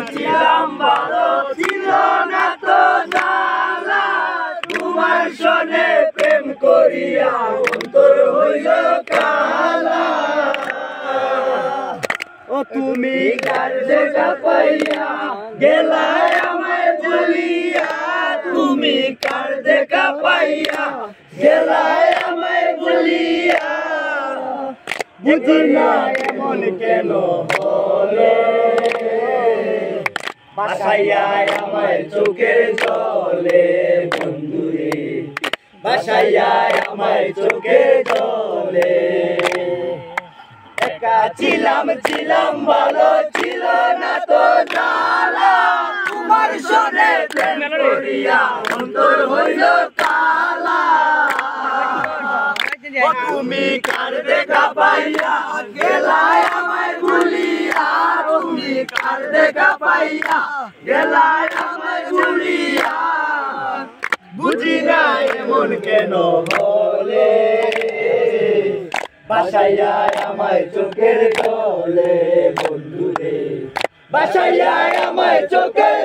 ছিলাম ভালো ছিল না তো জ্বালা তোমার সনে প্রেম করিয়া অন্তর হইল কালা ও তুমি কার দেখা পাইয়া গেলায় আমায় ভুলিয়া তুমি কার দেখা পাইয়া গেলায় আমায় ভুলিয়া বুঝি না এমন কেন হলে বাসাইয়া আমায় চোখের জলে বন্ধুরে বাসাইয়া আমায় চোখের জলে একা ছিলাম ভালো ছিল না তো জ্বালা তোমার সনে প্রেম করিয়া অন্তর হইল কালা ও তুমি কার দেখা পাইয়া গেলায় আমায় ভুলিয়া তুমি কার দেখা পাইয়া গেলায় আমায় ভুলিয়া বুঝি না এমন কেন হলে বাসাইয়া আমায় চোখের জলে বন্ধুরে বাসাইয়া আমায় চোখের